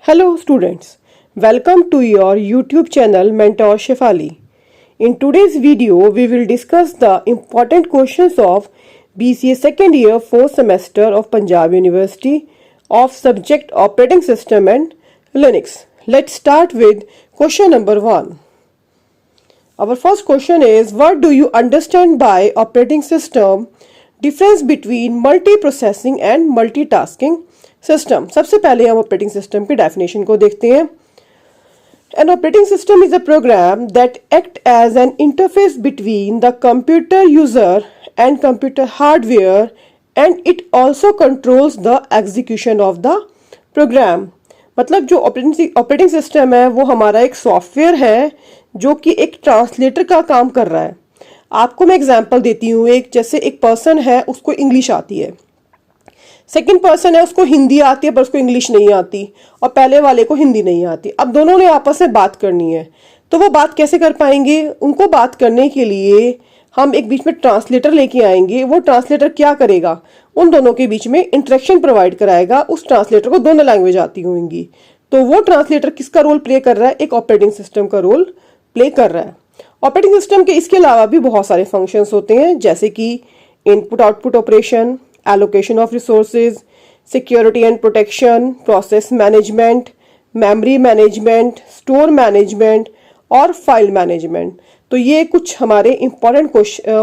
Hello students, welcome to your YouTube channel Mentor Shefali. In today's video, we will discuss the important questions of BCA second year 4th semester of Punjab University of subject operating system and Linux. Let's start with question number 1. Our first question is, what do you understand by operating system? Difference between multiprocessing and multitasking system. सबसे पहले हम operating system की definition को देखते हैं. An operating system is a program that act as an interface between the computer user and computer hardware and it also controls the execution of the program. मतलब जो operating system है वो हमारा एक सॉफ्टवेयर है जो कि एक ट्रांसलेटर का काम कर रहा है. आपको मैं एग्जांपल देती हूँ. जैसे एक पर्सन है, उसको इंग्लिश आती है. सेकंड पर्सन है, उसको हिंदी आती है पर उसको इंग्लिश नहीं आती, और पहले वाले को हिंदी नहीं आती. अब दोनों ने आपस में बात करनी है, तो वो बात कैसे कर पाएंगे? उनको बात करने के लिए हम एक बीच में ट्रांसलेटर लेके आएंगे. वो ट्रांसलेटर क्या करेगा? उन दोनों के बीच में इंटरेक्शन प्रोवाइड कराएगा. उस ट्रांसलेटर को दोनों लैंग्वेज आती होंगी, तो वो ट्रांसलेटर किसका रोल प्ले कर रहा है? एक ऑपरेटिंग सिस्टम का रोल प्ले कर रहा है. ऑपरेटिंग सिस्टम के इसके अलावा भी बहुत सारे फंक्शंस होते हैं, जैसे कि input output operation, allocation of resources, security and protection, process management, memory management, store management और file management. तो ये कुछ हमारे important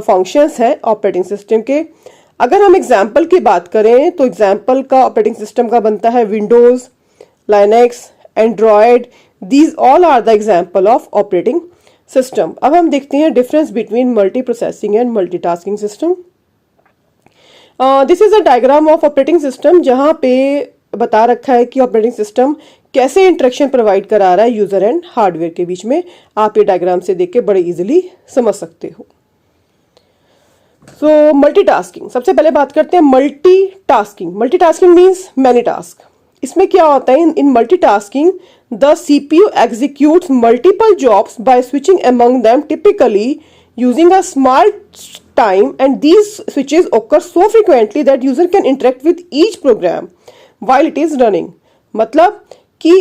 functions हैं ऑपरेटिंग सिस्टम के. अगर हम एग्जाम्पल की बात करें तो एग्जाम्पल का ऑपरेटिंग सिस्टम का बनता है Windows, Linux, Android. These all are the example of operating system. अब हम देखते हैं difference between multi processing and multitasking system. This is a diagram of operating system, जहाँ पे बता रखा है कि ऑपरेटिंग सिस्टम कैसे इंटरेक्शन प्रोवाइड करा रहा है यूजर एंड हार्डवेयर के बीच में. आप ये डायग्राम से देख के बड़े इजीली समझ सकते हो. सो मल्टीटास्किंग, सबसे पहले बात करते हैं multitasking. Multitasking means many task. इसमें क्या होता है? In multitasking the CPU executes multiple jobs by switching among them, typically using a small time, and these switches occur so frequently that user can interact with each program while it is running. मतलब कि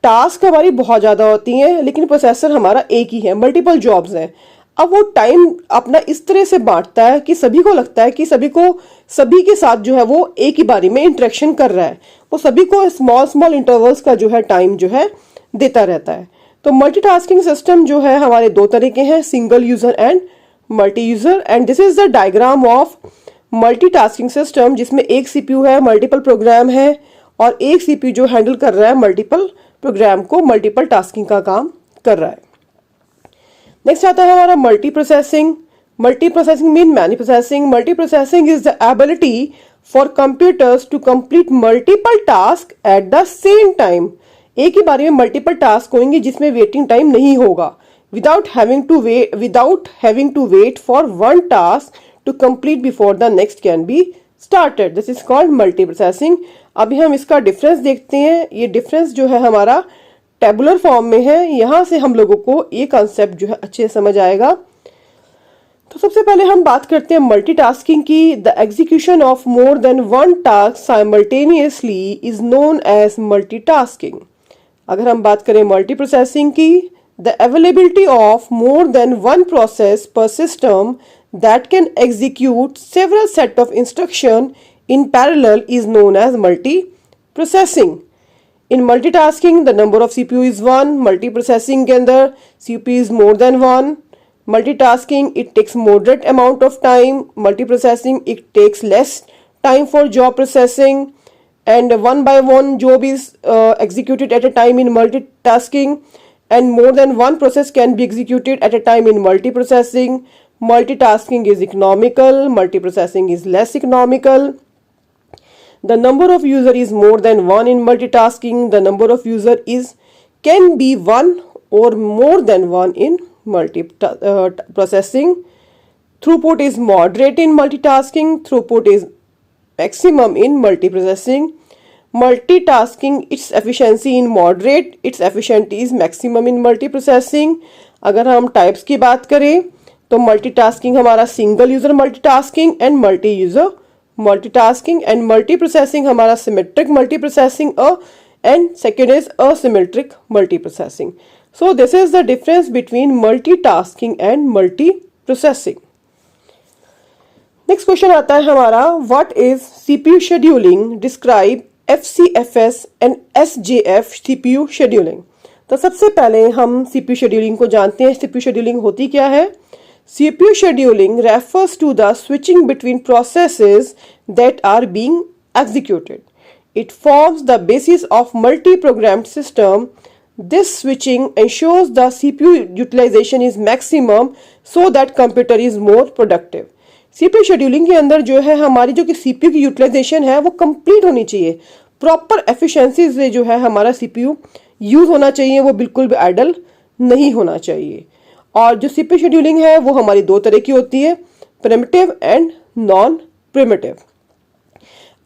task हमारी बहुत ज़्यादा होती हैं लेकिन processor हमारा एक ही है, मल्टीपल जॉब्स हैं. अब वो टाइम अपना इस तरह से बांटता है कि सभी को लगता है कि सभी के साथ जो है वो एक ही बारी में इंटरेक्शन कर रहा है. वो सभी को स्मॉल इंटरवल्स का जो है टाइम जो है देता रहता है. तो मल्टीटास्किंग सिस्टम जो है हमारे दो तरीके हैं, single user and multi user. And this is the diagram of multitasking system, जिसमें एक सीपीयू है, मल्टीपल प्रोग्राम है, और एक सीपीयू जो हैंडल कर रहा है मल्टीपल प्रोग्राम को, मल्टीपल टास्किंग का काम कर रहा है. नेक्स्ट आता है हमारा multi processing. Multi processing mean many processing. Multi processing is the ability for computers to complete multiple task at the same time. एक ही बारी में मल्टीपल टास्क होंगे जिसमें वेटिंग टाइम नहीं होगा, without having to wait for one task to complete before the next can be started. This is called multiprocessing. अभी हम इसका डिफरेंस देखते हैं. ये डिफरेंस जो है हमारा टेबुलर फॉर्म में है. यहाँ से हम लोगों को ये कॉन्सेप्ट जो है अच्छे से समझ आएगा. तो सबसे पहले हम बात करते हैं मल्टीटास्किंग की. The execution of more than one task simultaneously is known as multitasking. अगर हम बात करें मल्टी प्रोसेसिंग की, the availability of more than one process per system that can execute several set of instruction in parallel is known as multiprocessing. In multitasking, the number of CPU is 1. Multiprocessing के अंदर CPU is more than 1. Multitasking, it takes moderate amount of time. Multiprocessing, it takes less time for job processing. And one by one job is executed at a time in multitasking. And more than one process can be executed at a time in multiprocessing. Multitasking is economical, multiprocessing is less economical. The number of user is more than one in multitasking. The number of user can be one or more than one in multiprocessing. Throughput is moderate in multitasking. Throughput is maximum in multiprocessing. Multitasking, its efficiency in moderate, its efficiency is maximum in multiprocessing. अगर हम types की बात करें तो multitasking हमारा single user multitasking and multi user multitasking, and multiprocessing हमारा symmetric multiprocessing, and second is asymmetric multiprocessing. So this is the difference between multitasking and multiprocessing. Next question आता है हमारा, what is CPU scheduling, describe FCFS and SJF CPU scheduling. तो सबसे पहले हम CPU scheduling को जानते हैं। सीपीयू शेड्यूलिंग होती क्या है? CPU scheduling refers to the switching between processes that are being executed. It forms the basis of multi-programmed system. This switching ensures the CPU utilization is maximum so that computer is more productive. CPU scheduling के अंदर जो है हमारी जो कि CPU की utilisation है वो कंप्लीट होनी चाहिए, प्रॉपर एफिशिएंसी से जो है हमारा CPU यूज होना चाहिए, वो बिल्कुल भी आइडल नहीं होना चाहिए। और जो सीपीयू शेड्यूलिंग है वो हमारी दो तरह की होती है, प्रिमिटिव एंड नॉन प्रिमिटिव।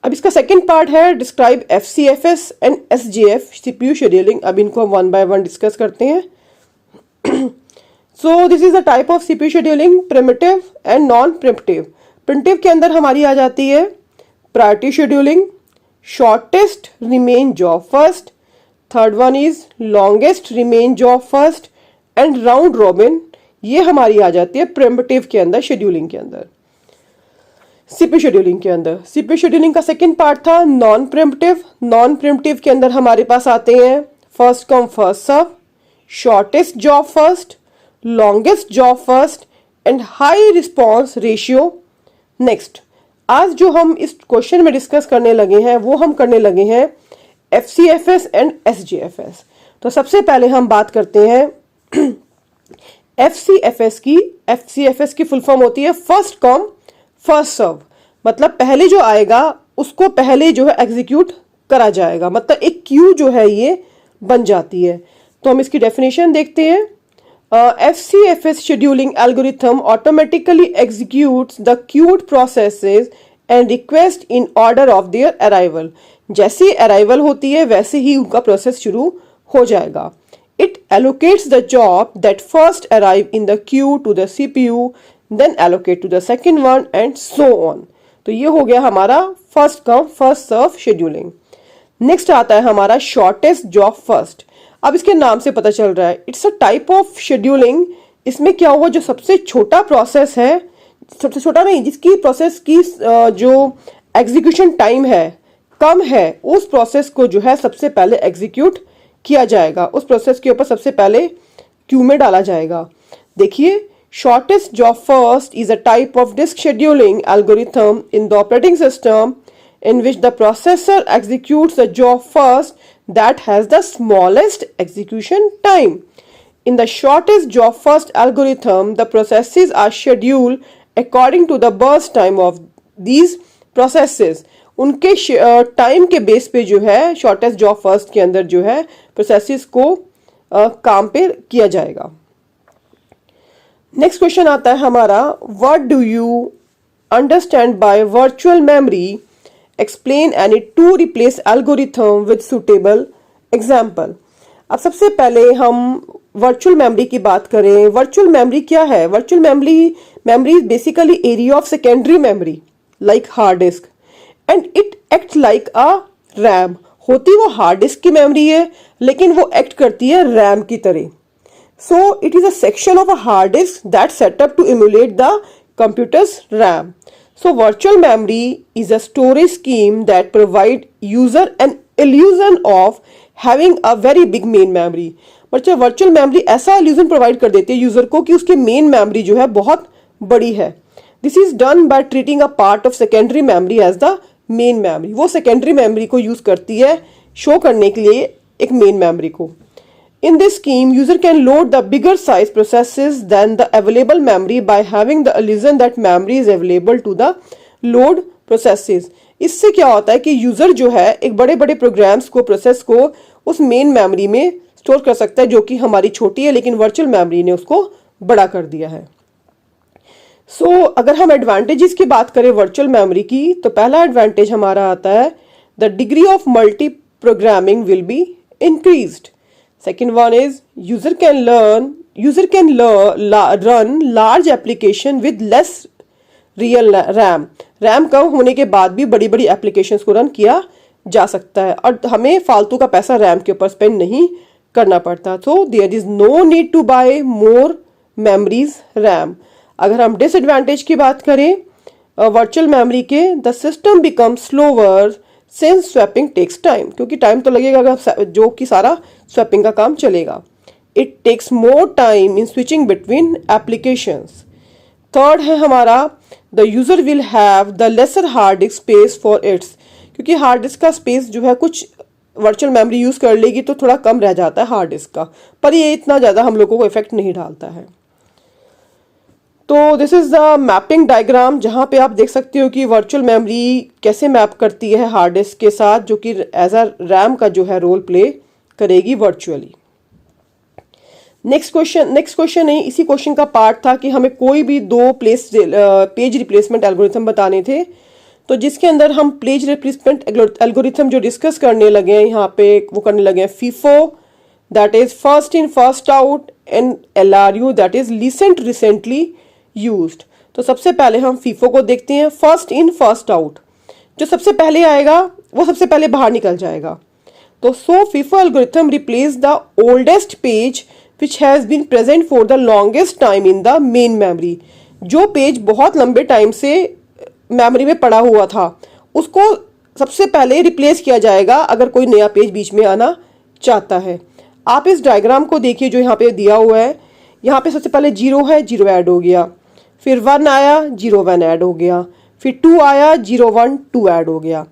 अब इसका सेकंड पार्ट है describe FCFS and SJF CPU scheduling. अब इनको हम वन बाय वन डिस्कस करते हैं। सो this is the type of CPU scheduling, primitive and non primitive. Primitive के अंदर हमारी आ जाती है priority scheduling, shortest remain job first, third one is longest remain job first and round robin. ये हमारी आ जाती है प्रिमिटिव के अंदर, शेड्यूलिंग के अंदर, सीपीयू शेड्यूलिंग के अंदर। सीपीयू शेड्यूलिंग का सेकंड पार्ट था नॉन प्रिमिटिव। नॉन प्रिमिटिव के अंदर हमारे पास आते हैं first come first serve, shortest job first, longest job first and high response ratio next. आज जो हम इस क्वेश्चन में डिस्कस करने लगे हैं वो हम करने लगे हैं एफसीएफएस एंड एसजेएफएस। तो सबसे पहले हम बात करते हैं एफसीएफएस की फुल फॉर्म होती है फर्स्ट कम फर्स्ट सर्व। मतलब पहले जो आएगा उसको पहले जो है एग्जीक्यूट करा जाएगा, मतलब एक क्यू जो है ये बन जाती है। तो हम इसकी डेफिनेशन देखते हैं। FCFS scheduling algorithm automatically executes the cued processes and request in order of their arrival. जैसे अराइवल होती है वैसे ही उनका प्रोसेस शुरू हो जाएगा। It allocates the job that first arrive in the queue to the CPU, then allocate to the second one and so on. तो ये हो गया हमारा first come first serve scheduling. Next आता है हमारा शॉर्टेस्ट जॉब फर्स्ट। अब इसके नाम से पता चल रहा है it's a type of scheduling. इसमें क्या हुआ, जो सबसे छोटा प्रोसेस है, सबसे छोटा नहीं, जिसकी प्रोसेस की जो एग्जीक्यूशन टाइम है कम है, उस प्रोसेस को जो है सबसे पहले एग्जीक्यूट किया जाएगा, उस प्रोसेस के ऊपर सबसे पहले क्यू में डाला जाएगा। देखिए, shortest job first is a type of disk scheduling algorithm in the operating system in which the processor executes the job first that has the smallest execution time. In the shortest job first algorithm, the processes are scheduled according to the burst time of these processes. उनके time के base पे जो है shortest job first के अंदर जो है processes को काम पे किया जाएगा। नेक्स्ट क्वेश्चन आता है हमारा, what do you understand by virtual memory, explain any two replace algorithm with suitable example. अब सबसे पहले हम वर्चुअल मेमोरी की बात करें। वर्चुअल मेमोरी क्या है? Virtual memory is basically area of secondary memory like hard disk and it act like a RAM. होती वो हार्ड डिस्क की मेमोरी है लेकिन वो एक्ट करती है रैम की तरह। So it is a section of a hard disk that setup to emulate the computer's RAM. So virtual memory is a storage scheme that provide user an illusion of having a very big main memory। बच्चे virtual memory ऐसा illusion provide कर देती है user को कि उसकी main memory जो है बहुत बड़ी है। This is done by treating a part of secondary memory as the main memory. वो सेकेंडरी मेमोरी को यूज करती है शो करने के लिए एक मेन मेमोरी को। In this scheme, user can load the bigger size processes than the available memory by having the illusion that memory is available to the load processes। इससे क्या होता है कि यूजर जो है एक बड़े बड़े प्रोग्राम्स को, प्रोसेस को उस मेन मेमोरी में स्टोर कर सकता है जो कि हमारी छोटी है, लेकिन वर्चुअल मेमोरी ने उसको बड़ा कर दिया है। अगर हम एडवांटेजेस की बात करें वर्चुअल मेमोरी की, तो पहला एडवांटेज हमारा आता है the degree of multi programming will be increased. Second one is user can run large application with less real RAM। RAM कम होने के बाद भी बड़ी बड़ी एप्लीकेशंस को रन किया जा सकता है और हमें फालतू का पैसा रैम के ऊपर स्पेंड नहीं करना पड़ता। तो there is no need to buy more memories RAM. अगर हम डिसएडवांटेज की बात करें वर्चुअल मेमोरी के, the system become slower since swapping takes time, क्योंकि टाइम तो लगेगा अगर जो कि सारा स्वैपिंग का काम चलेगा। It takes more time in switching between applications. Third है हमारा the user will have the lesser hard disk space for its, क्योंकि हार्ड डिस्क का स्पेस जो है कुछ वर्चुअल मेमोरी यूज कर लेगी तो थोड़ा कम रह जाता है हार्ड डिस्क का, पर ये इतना ज़्यादा हम लोगों को इफेक्ट नहीं डालता है। तो this is the mapping diagram, जहाँ पे आप देख सकते हो कि वर्चुअल मेमोरी कैसे मैप करती है हार्ड डिस्क के साथ, जो कि एज अ रैम का जो है रोल प्ले करेगी वर्चुअली। नेक्स्ट क्वेश्चन नहीं, इसी क्वेश्चन का पार्ट था कि हमें कोई भी दो पेज रिप्लेसमेंट एल्गोरिथम बताने थे। तो जिसके अंदर हम पेज रिप्लेसमेंट एल्गोरिथम जो डिस्कस करने लगे हैं यहाँ पे, वो करने लगे हैं FIFO, that is first in first out, and LRU that is recently used. तो सबसे पहले हम फीफो को देखते हैं। फर्स्ट इन फर्स्ट आउट, जो सबसे पहले आएगा वो सबसे पहले बाहर निकल जाएगा। तो so FIFO algorithm replace the oldest page which has been present for the longest time in the main memory. जो पेज बहुत लंबे टाइम से मेमोरी में पड़ा हुआ था उसको सबसे पहले रिप्लेस किया जाएगा अगर कोई नया पेज बीच में आना चाहता है। आप इस डायग्राम को देखिए जो यहाँ पे दिया हुआ है। यहाँ पे सबसे पहले 0 है, 0 ऐड हो गया, फिर 1 आया, 0 1 ऐड हो गया, फिर 2 आया, 0 1 2 ऐड हो गया।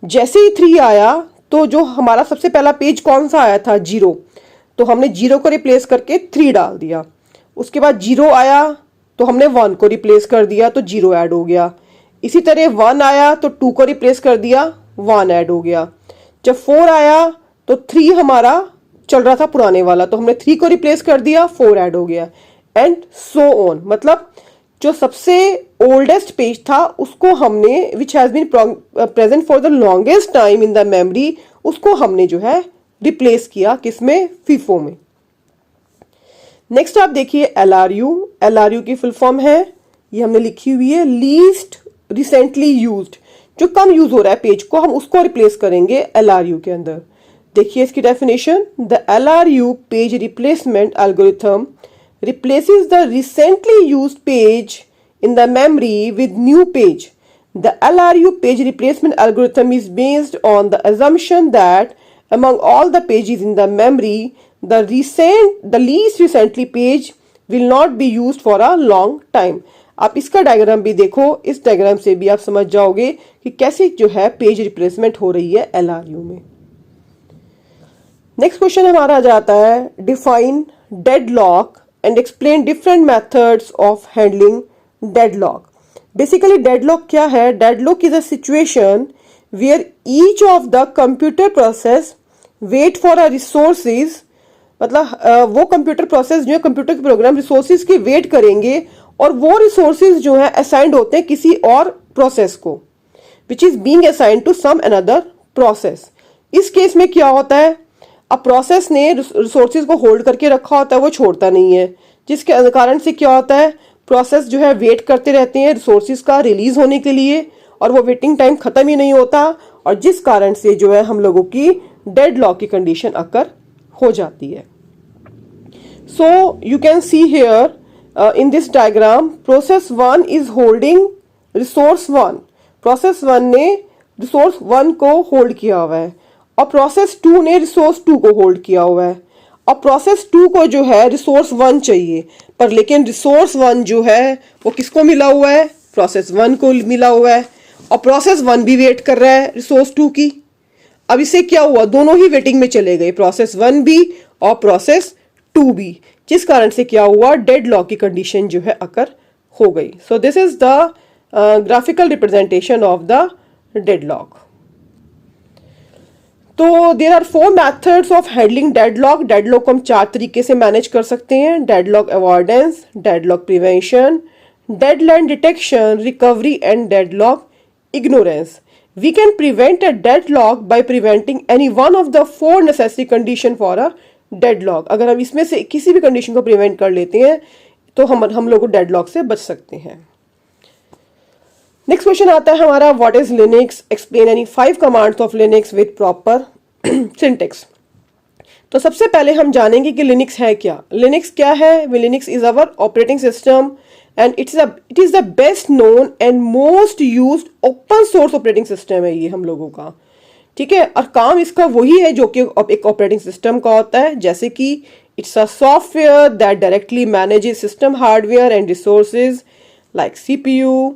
जैसे ही 3 आया तो जो हमारा सबसे पहला पेज कौन सा आया था 0, तो हमने 0 को रिप्लेस करके 3 डाल दिया। उसके बाद 0 आया तो हमने 1 को रिप्लेस कर दिया तो 0 ऐड हो गया। इसी तरह 1 आया तो 2 को रिप्लेस कर दिया, 1 ऐड हो गया। जब 4 आया तो 3 हमारा चल रहा था पुराने वाला, तो हमने 3 को रिप्लेस कर दिया, 4 ऐड हो गया, एंड सो ऑन। मतलब जो सबसे ओल्डेस्ट पेज था उसको हमने which has been present for the longest time in the memory, उसको हमने जो है रिप्लेस किया किसमें, फीफो में। नेक्स्ट आप देखिए LRU की फुल फॉर्म है, ये हमने लिखी हुई है लीस्ट रिसेंटली यूज्ड। जो कम यूज हो रहा है पेज को, हम उसको रिप्लेस करेंगे LRU के अंदर। देखिए इसकी definition, the LRU page replacement algorithm replaces the recently used page in the memory with new page. The LRU page replacement algorithm is based on the assumption that among all the pages in the memory, the least recently page will not be used for a long time. आप इसका diagram भी देखो, इस diagram से भी आप समझ जाओगे कि कैसे जो है पेज रिप्लेसमेंट हो रही है LRU में। नेक्स्ट क्वेश्चन हमारा आ जाता है define deadlock and explain different methods of handling deadlock. Basically deadlock क्या है? Deadlock is a situation where each of the computer process wait for a resources, मतलब वो कंप्यूटर प्रोसेस जो है, कंप्यूटर के प्रोग्राम रिसोर्सेज की वेट करेंगे और वो रिसोर्सेज जो है असाइंड होते हैं किसी और प्रोसेस को, which is being assigned to some another process. इस केस में क्या होता है, अब प्रोसेस ने रिसोर्सेज को होल्ड करके रखा होता है, वो छोड़ता नहीं है, जिसके कारण से क्या होता है, प्रोसेस जो है वेट करते रहते हैं रिसोर्सेज का रिलीज होने के लिए, और वो वेटिंग टाइम खत्म ही नहीं होता, और जिस कारण से जो है हम लोगों की डेडलॉक की कंडीशन अकर हो जाती है। So you can see here in this diagram, process 1 is holding resource 1। Process 1 ने रिसोर्स 1 को होल्ड किया हुआ है, और प्रोसेस 2 ने रिसोर्स 2 को होल्ड किया हुआ है। और प्रोसेस 2 को जो है रिसोर्स 1 चाहिए, पर लेकिन रिसोर्स 1 जो है वो किसको मिला हुआ है, प्रोसेस 1 को मिला हुआ है, और प्रोसेस 1 भी वेट कर रहा है रिसोर्स 2 की। अब इसे क्या हुआ, दोनों ही वेटिंग में चले गए, प्रोसेस 1 भी और प्रोसेस 2 भी, जिस कारण से क्या हुआ, डेडलॉक की कंडीशन जो है अकर हो गई। So this is the graphical representation of the deadlock. तो there are 4 methods of handling deadlock. Deadlock को हम 4 तरीके से मैनेज कर सकते हैं, deadlock avoidance, deadlock prevention, deadline detection, recovery and deadlock ignorance. We can prevent a deadlock by preventing any one of the 4 necessary condition for a deadlock. अगर हम इसमें से किसी भी कंडीशन को प्रिवेंट कर लेते हैं तो हम लोग डेडलॉक से बच सकते हैं। नेक्स्ट क्वेश्चन आता है हमारा, what is Linux, explain any 5 commands of Linux with proper syntax. तो सबसे पहले हम जानेंगे कि लिनक्स है क्या। लिनक्स क्या है? Linux is our operating system and it is the best known and most used open source operating system है ये हम लोगों का, ठीक है। और काम इसका वही है जो कि एक ऑपरेटिंग सिस्टम का होता है, जैसे कि it's a software that directly manages system hardware and resources like CPU,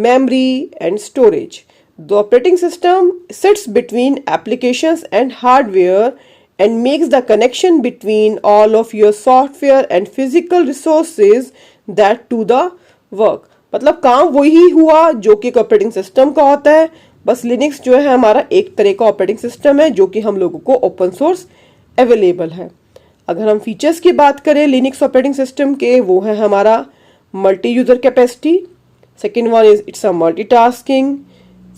memory and storage. The operating system sits between applications and hardware and makes the connection between all of your software and physical resources that do the work. मतलब काम वही हुआ जो कि एक operating system का होता है, बस लिनक्स जो है हमारा एक तरह का ऑपरेटिंग सिस्टम है जो कि हम लोगों को ओपन सोर्स अवेलेबल है। अगर हम फीचर्स की बात करें लिनक्स ऑपरेटिंग सिस्टम के, वो है हमारा multi user capacity, second one is it's a multitasking,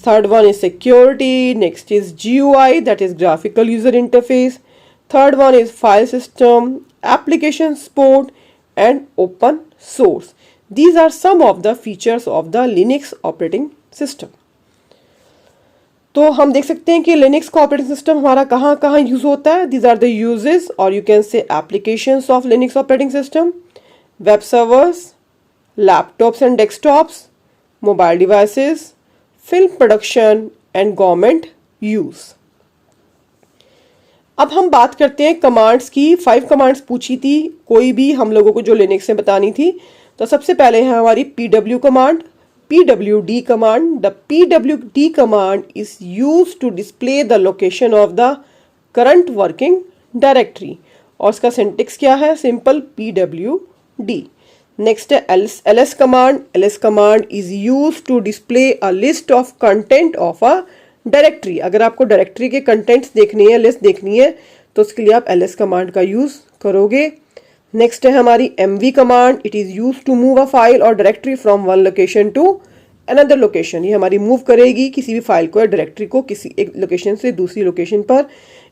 third one is security, next is GUI, that is graphical user interface, third one is file system, application support and open source. These are some of the features of the Linux operating system. तो हम देख सकते हैं कि Linux का operating system हमारा कहाँ कहाँ यूज होता है। दीज आर द यूजेस और you can say applications of Linux operating system, web servers, laptops and desktops, mobile devices, film production and government use. अब हम बात करते हैं कमांड्स की। 5 कमांड्स पूछी थी कोई भी हम लोगों को जो लिनक्स में बतानी थी। तो सबसे पहले है हमारी pw command, pwd command. The pwd command is used to display the location of the current working directory और इसका सिंटेक्स क्या है? Simple pwd। नेक्स्ट है ls command. ls command is use to display a list of content of a directory. अगर आपको directory के contents देखनी है, लिस्ट देखनी है, तो उसके लिए आप ls कमांड का यूज करोगे। नेक्स्ट है हमारी mv command. It is use to move a file और directory from one location to another location. ये हमारी मूव करेगी किसी भी फाइल को या डायरेक्टरी को किसी एक लोकेशन से दूसरी लोकेशन पर।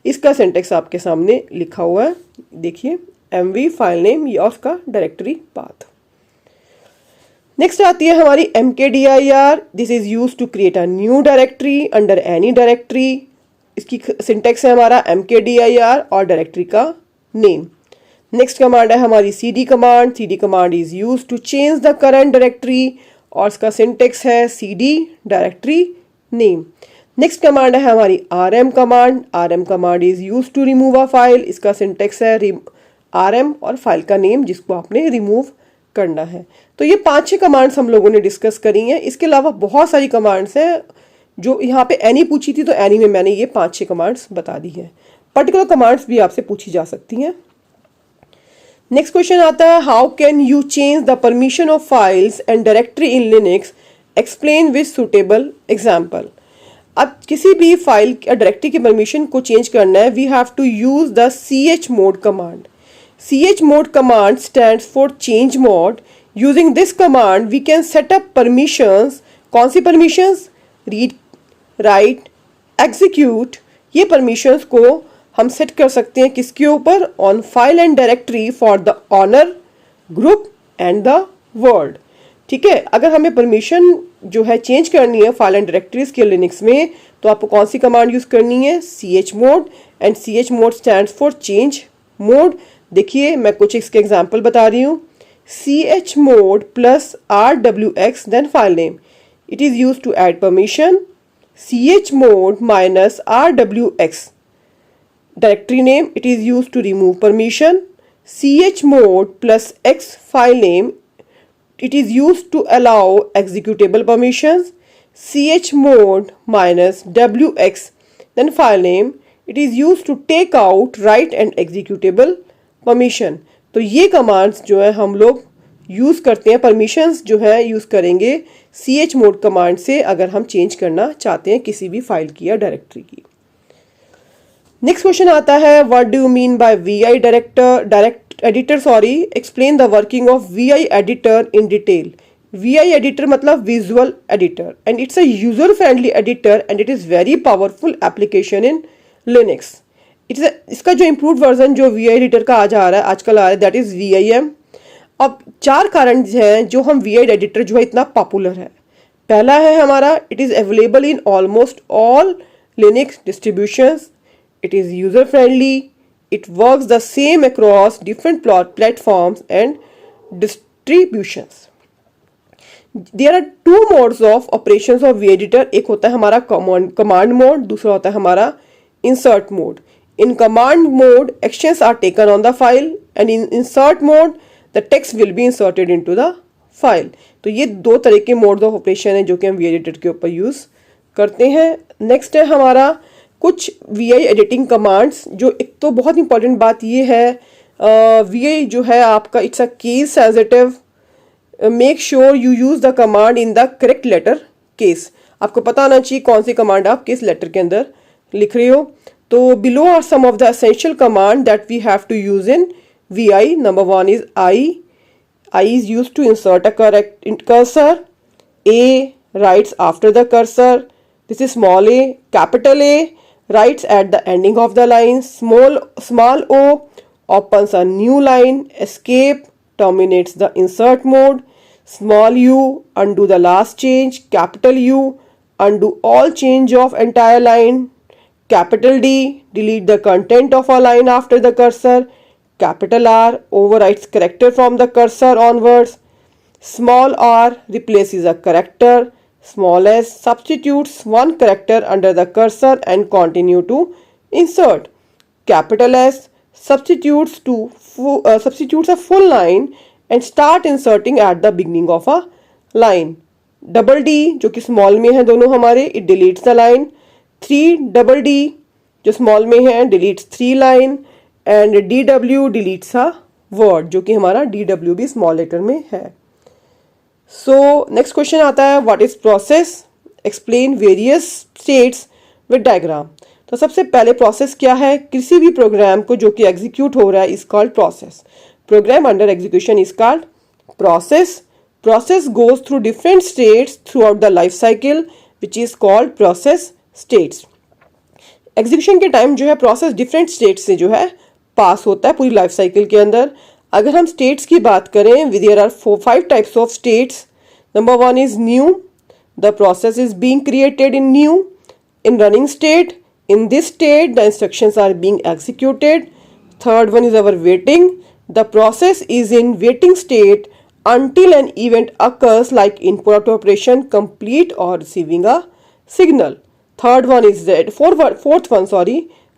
इसका सिंटेक्स आपके सामने लिखा हुआ है, देखिए mv फाइल नेम या उसका डायरेक्टरी पाथ। नेक्स्ट आती है हमारी mkdir। This is use to create a new directory under any directory. इसकी सिंटेक्स है हमारा mkdir और डायरेक्टरी का नेम। नेक्स्ट कमांड है हमारी cd command. cd command is use to change the current directory और इसका सिंटेक्स है cd directory name. Next command है हमारी rm command. rm command is use to remove a file. इसका syntax है rm और फाइल का नेम जिसको आपने रिमूव करना है। तो ये 5-6 कमांड्स हम लोगों ने डिस्कस करी हैं। इसके अलावा बहुत सारी कमांड्स हैं जो यहाँ पे एनी पूछी थी, तो एनी में मैंने ये 5-6 कमांड्स बता दी हैं। पर्टिकुलर कमांड्स भी आपसे पूछी जा सकती हैं। नेक्स्ट क्वेश्चन आता है, how can you change the permission of files and directory in Linux, explain with suitable example. अब किसी भी फाइल या डायरेक्टरी की परमिशन को चेंज करना है, we have to use the chmod command. chmod command stands for change mode. Using this command we can set up permissions. कौन सी permissions? Read, write, execute। ये permissions को हम set कर सकते हैं किसके ऊपर? On file and directory for the owner, group and the world। ठीक है, अगर हमें परमिशन जो है चेंज करनी है फाइल एंड डायरेक्टरीज के लिनक्स में, तो आपको कौन सी कमांड यूज करनी है? chmod and chmod stands for change mode। देखिए मैं कुछ इसके एग्जाम्पल बता रही हूँ। chmod plus rwx then file name. It is use to add permission. chmod minus rwx directory name. It is use to remove permission. chmod plus x file name. It is use to allow executable permissions. chmod minus wx then file name. It is use to take out write and executable permission. तो ये commands जो है हम लोग use करते हैं, permissions जो है यूज करेंगे chmod कमांड से अगर हम चेंज करना चाहते हैं किसी भी फाइल की या डायरेक्टरी की। नेक्स्ट क्वेश्चन आता है, what do you mean by vi direct editor, explain the working of vi editor in detail. vi editor मतलब visual editor and it's a user friendly editor and it is very powerful application in Linux. इसका जो improve version जो vi editor का आजकल आ रहा है that is vim। अब 4 कारण हैं जो हम vi एडिटर जो है इतना पॉपुलर है। पहला है हमारा, it is available in almost all Linux distributions, it is user friendly, it works the same across different platforms and distributions. There are two modes of operations of vEditor. एक होता है हमारा command mode, दूसरा होता है हमारा insert mode. In command mode, actions are taken on the file, and in insert mode, the text will be inserted into the file. तो ये दो तरह के modes of operation हैं जो कि हम vEditor के ऊपर यूज़ करते हैं. नेक्स्ट है हमारा कुछ VI एडिटिंग कमांड्स, जो एक तो बहुत इंपॉर्टेंट बात ये है, VI जो है आपका it's a case sensitive. Make sure you use the command in the correct letter case. आपको पता होना चाहिए कौन सी कमांड आप किस लेटर के अंदर लिख रहे हो. तो below are some of the essential command that we have to use in VI. Number 1 is I is used to insert a correct cursor. A writes after the cursor. This is small a. Capital A writes at the ending of the line. Small o opens a new line. Escape terminates the insert mode. Small u undo the last change. Capital U undo all change of entire line. Capital D delete the content of a line after the cursor. Capital R overwrites character from the cursor onwards. Small r replaces a character. Small s substitutes one character under the cursor and continue to insert. Capital S substitutes a full line and start inserting at the beginning of a line. Double D जो कि small में है दोनों हमारे, it deletes the line. 3 D जो small में है deletes 3 line, and DW deletes a word जो कि हमारा DW भी small letter में है. सो नेक्स्ट क्वेश्चन आता है, what is process, explain various states with diagram. तो सबसे पहले प्रोसेस क्या है, किसी भी प्रोग्राम को जो कि एग्जीक्यूट हो रहा है is called process. Program under execution is called process. Process goes through different states throughout the life cycle which is called process states. Execution के टाइम जो है प्रोसेस डिफरेंट स्टेट्स से जो है पास होता है पूरी लाइफ साइकिल के अंदर. अगर हम स्टेट्स की बात करें, there are 5 types of states. Number 1 is new. The process is being created in new. In running state, in this state the instructions are being executed. Third one is our waiting. The process is in waiting state until an event occurs like input operation, complete or receiving a signal. Third one is fourth one,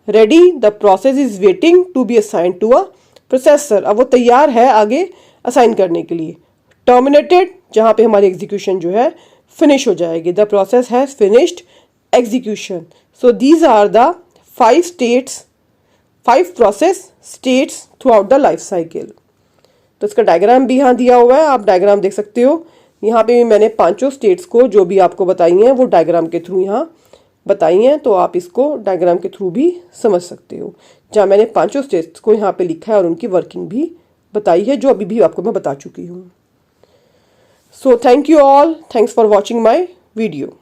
ready. The process is waiting to be assigned to a processor. अब वो तैयार है आगे assign करने के लिए. Terminated, जहाँ पे हमारी एग्जीक्यूशन जो है फिनिश हो जाएगी. The process has finished execution. So these are the 5 process states throughout the life cycle. तो इसका डायग्राम भी यहाँ दिया हुआ है, आप डायग्राम देख सकते हो. यहाँ पे मैंने 5 स्टेट्स को जो भी आपको बताई हैं वो डायग्राम के थ्रू यहाँ बताई हैं, तो आप इसको डायग्राम के थ्रू भी समझ सकते हो. जहाँ मैंने 5 स्टेट्स को यहाँ पे लिखा है और उनकी वर्किंग भी बताई है, जो अभी भी आपको मैं बता चुकी हूँ. So thank you all, thanks for watching my video.